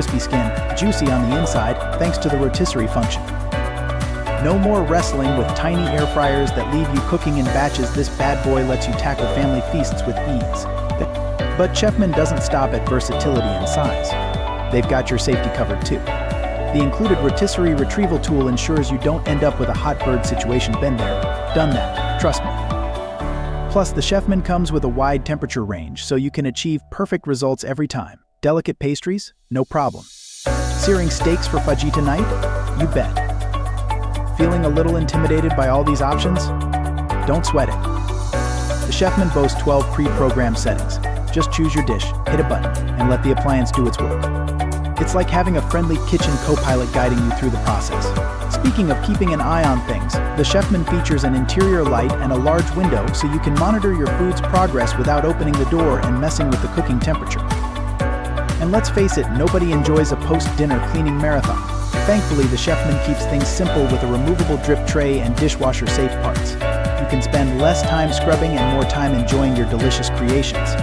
crispy skin, juicy on the inside thanks to the rotisserie function. No more wrestling with tiny air fryers that leave you cooking in batches. This bad boy lets you tackle family feasts with ease. But Chefman doesn't stop at versatility and size. They've got your safety covered too. The included rotisserie retrieval tool ensures you don't end up with a hot bird situation. Been there, done that, trust me. Plus, the Chefman comes with a wide temperature range, so you can achieve perfect results every time. Delicate pastries? No problem. Searing steaks for fajita night? You bet. Feeling a little intimidated by all these options? Don't sweat it. The Chefman boasts 12 pre-programmed settings. Just choose your dish, hit a button, and let the appliance do its work. It's like having a friendly kitchen co-pilot guiding you through the process. Speaking of keeping an eye on things, the Chefman features an interior light and a large window so you can monitor your food's progress without opening the door and messing with the cooking temperature. And let's face it, nobody enjoys a post-dinner cleaning marathon. Thankfully, the Chefman keeps things simple with a removable drip tray and dishwasher-safe parts. You can spend less time scrubbing and more time enjoying your delicious creations.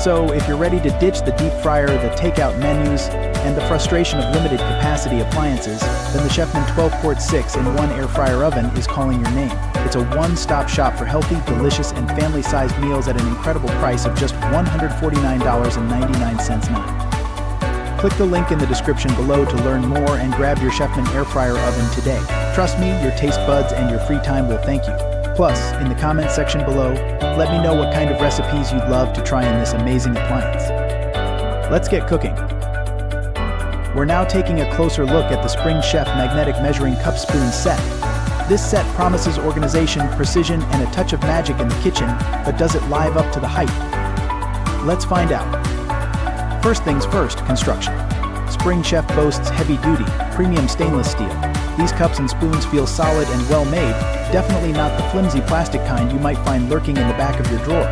So, if you're ready to ditch the deep fryer, the takeout menus, and the frustration of limited capacity appliances, then the Chefman 12-quart 6-in-1 air fryer oven is calling your name. It's a one-stop shop for healthy, delicious, and family-sized meals at an incredible price of just $149.99. Click the link in the description below to learn more and grab your Chefman air fryer oven today. Trust me, your taste buds and your free time will thank you. Plus, in the comments section below, let me know what kind of recipes you'd love to try in this amazing appliance. Let's get cooking. We're now taking a closer look at the Spring Chef Magnetic Measuring Cup Spoon set. This set promises organization, precision, and a touch of magic in the kitchen, but does it live up to the hype? Let's find out. First things first, construction. Spring Chef boasts heavy-duty, premium stainless steel. These cups and spoons feel solid and well-made, definitely not the flimsy plastic kind you might find lurking in the back of your drawer.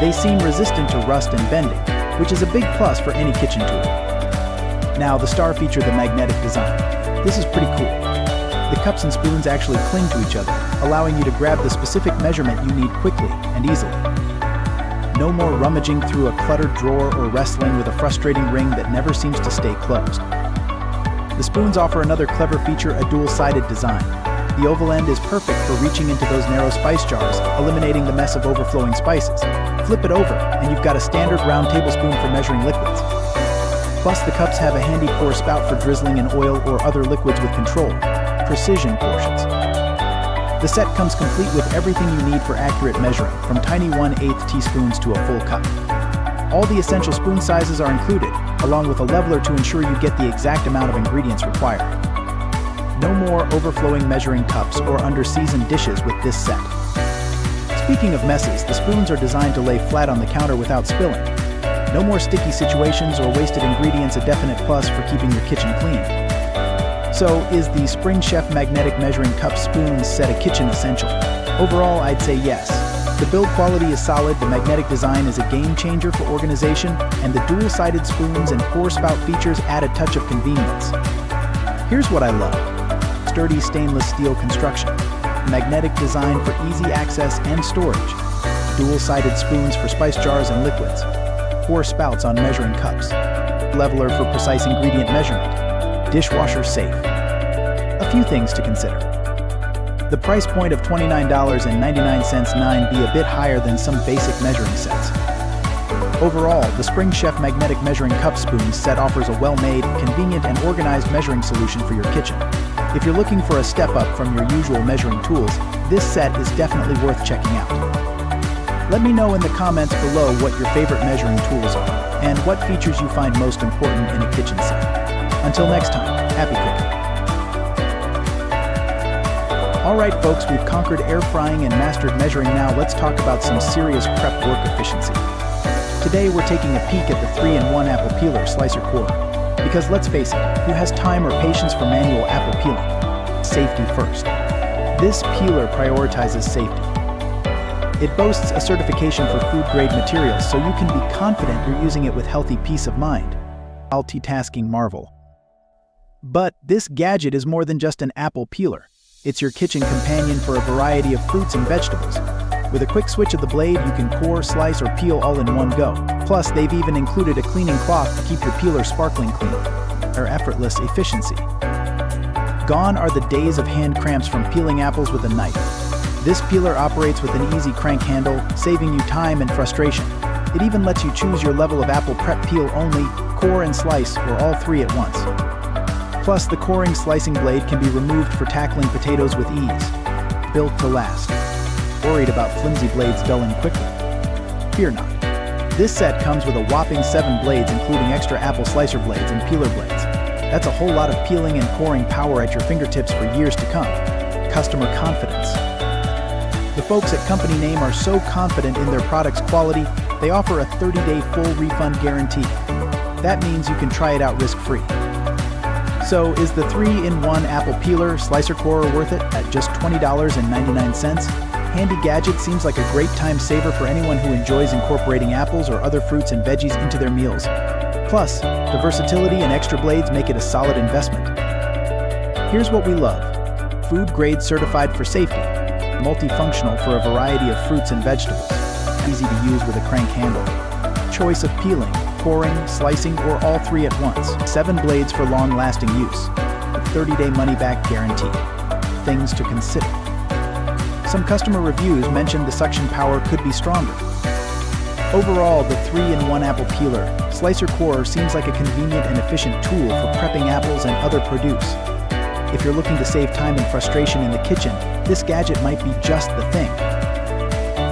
They seem resistant to rust and bending, which is a big plus for any kitchen tool. Now, the star feature, the magnetic design. This is pretty cool. The cups and spoons actually cling to each other, allowing you to grab the specific measurement you need quickly and easily. No more rummaging through a cluttered drawer or wrestling with a frustrating ring that never seems to stay closed. The spoons offer another clever feature, a dual-sided design. The oval end is perfect for reaching into those narrow spice jars, eliminating the mess of overflowing spices. Flip it over, and you've got a standard round tablespoon for measuring liquids. Plus, the cups have a handy pour spout for drizzling in oil or other liquids with control. Precision portions. The set comes complete with everything you need for accurate measuring, from tiny 1/8 teaspoons to a full cup. All the essential spoon sizes are included, along with a leveler to ensure you get the exact amount of ingredients required. No more overflowing measuring cups or under-seasoned dishes with this set. Speaking of messes, the spoons are designed to lay flat on the counter without spilling. No more sticky situations or wasted ingredients, a definite plus for keeping your kitchen clean. So, is the Spring Chef Magnetic Measuring Cup Spoons set a kitchen essential? Overall, I'd say yes. The build quality is solid, the magnetic design is a game changer for organization, and the dual-sided spoons and pour spout features add a touch of convenience. Here's what I love. Sturdy stainless steel construction. Magnetic design for easy access and storage. Dual-sided spoons for spice jars and liquids. Pour spouts on measuring cups. Leveler for precise ingredient measurement. Dishwasher safe. A few things to consider. The price point of $29.99 be a bit higher than some basic measuring sets. Overall, the Spring Chef Magnetic Measuring Cup Spoons set offers a well-made, convenient, and organized measuring solution for your kitchen. If you're looking for a step up from your usual measuring tools, this set is definitely worth checking out. Let me know in the comments below what your favorite measuring tools are, and what features you find most important in a kitchen set. Until next time, happy cooking. Alright folks, we've conquered air frying and mastered measuring. Now let's talk about some serious prep work efficiency. Today we're taking a peek at the 3-in-1 apple peeler slicer quarter. Because let's face it, who has time or patience for manual apple peeling? Safety first. This peeler prioritizes safety. It boasts a certification for food-grade materials, so you can be confident you're using it with healthy peace of mind. Multitasking marvel. But this gadget is more than just an apple peeler. It's your kitchen companion for a variety of fruits and vegetables. With a quick switch of the blade, you can core, slice, or peel all in one go. Plus, they've even included a cleaning cloth to keep your peeler sparkling clean. Or effortless efficiency. Gone are the days of hand cramps from peeling apples with a knife. This peeler operates with an easy crank handle, saving you time and frustration. It even lets you choose your level of apple prep: peel only, core and slice, or all three at once. Plus, the coring slicing blade can be removed for tackling potatoes with ease. Built to last. Worried about flimsy blades dulling quickly? Fear not. This set comes with a whopping 7 blades, including extra apple slicer blades and peeler blades. That's a whole lot of peeling and coring power at your fingertips for years to come. Customer confidence. The folks at Company Name are so confident in their product's quality, they offer a 30-day full refund guarantee. That means you can try it out risk-free. So, is the 3-in-1 apple peeler slicer core worth it at just $20.99? Handy gadget seems like a great time saver for anyone who enjoys incorporating apples or other fruits and veggies into their meals. Plus, the versatility and extra blades make it a solid investment. Here's what we love. Food grade certified for safety. Multifunctional for a variety of fruits and vegetables. Easy to use with a crank handle. Choice of peeling, coring, slicing, or all three at once. 7 blades for long-lasting use. A 30-day money-back guarantee. Things to consider. Some customer reviews mentioned the suction power could be stronger. Overall, the 3-in-1 apple peeler slicer core seems like a convenient and efficient tool for prepping apples and other produce. If you're looking to save time and frustration in the kitchen, this gadget might be just the thing.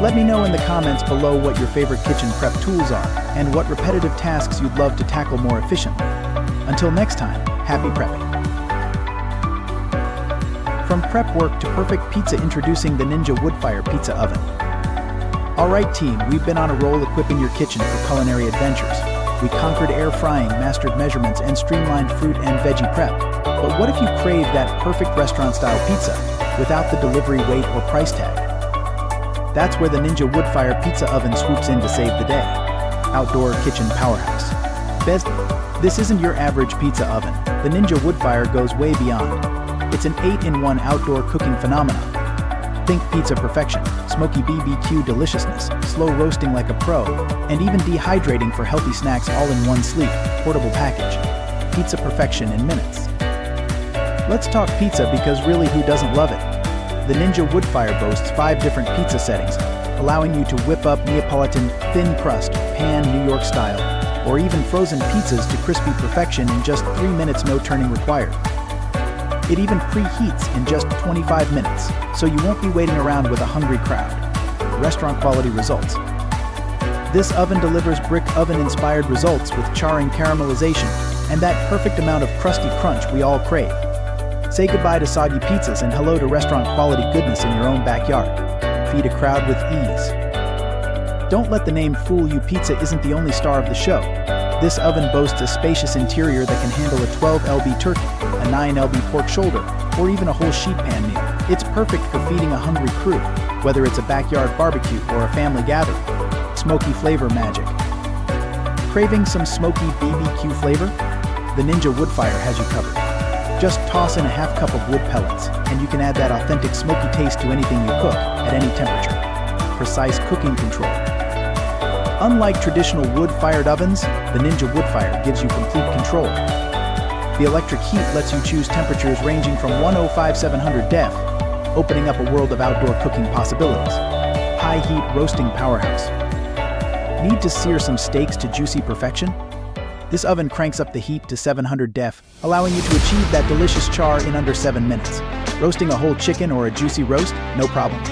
Let me know in the comments below what your favorite kitchen prep tools are and what repetitive tasks you'd love to tackle more efficiently. Until next time, happy prepping. From prep work to perfect pizza, introducing the Ninja Woodfire Pizza Oven. Alright team, we've been on a roll equipping your kitchen for culinary adventures. We conquered air frying, mastered measurements, and streamlined fruit and veggie prep. But what if you crave that perfect restaurant-style pizza without the delivery weight or price tag? That's where the Ninja Woodfire Pizza Oven swoops in to save the day. Outdoor kitchen powerhouse. This isn't your average pizza oven. The Ninja Woodfire goes way beyond. It's an 8-in-1 outdoor cooking phenomenon. Think pizza perfection, smoky BBQ deliciousness, slow roasting like a pro, and even dehydrating for healthy snacks all in one sleek, portable package. Pizza perfection in minutes. Let's talk pizza, because really, who doesn't love it? The Ninja Woodfire boasts 5 different pizza settings, allowing you to whip up Neapolitan, thin crust, pan New York style, or even frozen pizzas to crispy perfection in just 3 minutes, no turning required. It even preheats in just 25 minutes, so you won't be waiting around with a hungry crowd. Restaurant quality results. This oven delivers brick oven-inspired results with charring caramelization and that perfect amount of crusty crunch we all crave. Say goodbye to soggy pizzas and hello to restaurant quality goodness in your own backyard. Feed a crowd with ease. Don't let the name fool you. Pizza isn't the only star of the show. This oven boasts a spacious interior that can handle a 12 lb turkey, a 9 lb pork shoulder, or even a whole sheet pan meal. It's perfect for feeding a hungry crew, whether it's a backyard barbecue or a family gathering. Smoky flavor magic. Craving some smoky BBQ flavor? The Ninja Woodfire has you covered. Just toss in a half cup of wood pellets, and you can add that authentic smoky taste to anything you cook, at any temperature. Precise cooking control. Unlike traditional wood-fired ovens, the Ninja Woodfire gives you complete control. The electric heat lets you choose temperatures ranging from 105-700 def, opening up a world of outdoor cooking possibilities. High heat roasting powerhouse. Need to sear some steaks to juicy perfection? This oven cranks up the heat to 700 def, allowing you to achieve that delicious char in under 7 minutes. Roasting a whole chicken or a juicy roast? No problem.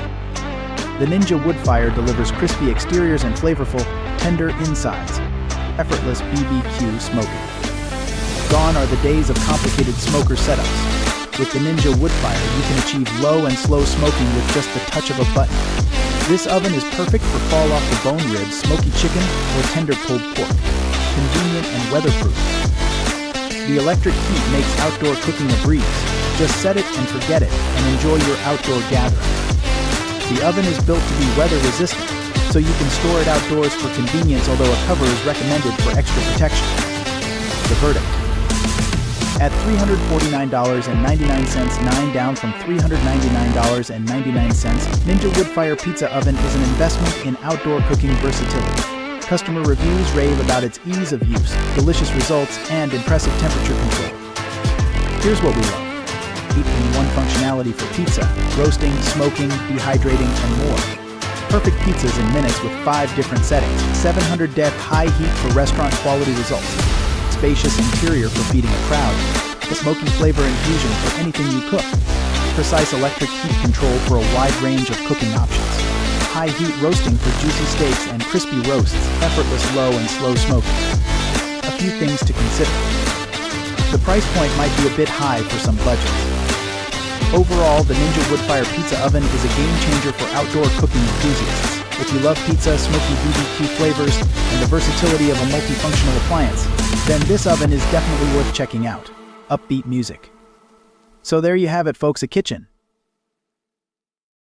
The Ninja Woodfire delivers crispy exteriors and flavorful, tender insides. Effortless BBQ smoking. Gone are the days of complicated smoker setups. With the Ninja Woodfire, you can achieve low and slow smoking with just the touch of a button. This oven is perfect for fall-off-the-bone ribs, smoky chicken, or tender pulled pork. Convenient and weatherproof. The electric heat makes outdoor cooking a breeze. Just set it and forget it, and enjoy your outdoor gathering. The oven is built to be weather-resistant, so you can store it outdoors for convenience, although a cover is recommended for extra protection. The verdict. At $349.99, 9 down from $399.99, Ninja Woodfire Pizza Oven is an investment in outdoor cooking versatility. Customer reviews rave about its ease of use, delicious results, and impressive temperature control. Here's what we love: 8-in-1 functionality for pizza, roasting, smoking, dehydrating, and more. Perfect pizzas in minutes with 5 different settings. 700 def high heat for restaurant quality results. Spacious interior for feeding a crowd. A smoky flavor infusion for anything you cook. Precise electric heat control for a wide range of cooking options. High heat roasting for juicy steaks and crispy roasts. Effortless low and slow smoking. A few things to consider. The price point might be a bit high for some budgets. Overall, the Ninja Woodfire Pizza Oven is a game changer for outdoor cooking enthusiasts. If you love pizza, smoky BBQ flavors, and the versatility of a multifunctional appliance, then this oven is definitely worth checking out. Upbeat music. So there you have it, folks, a kitchen.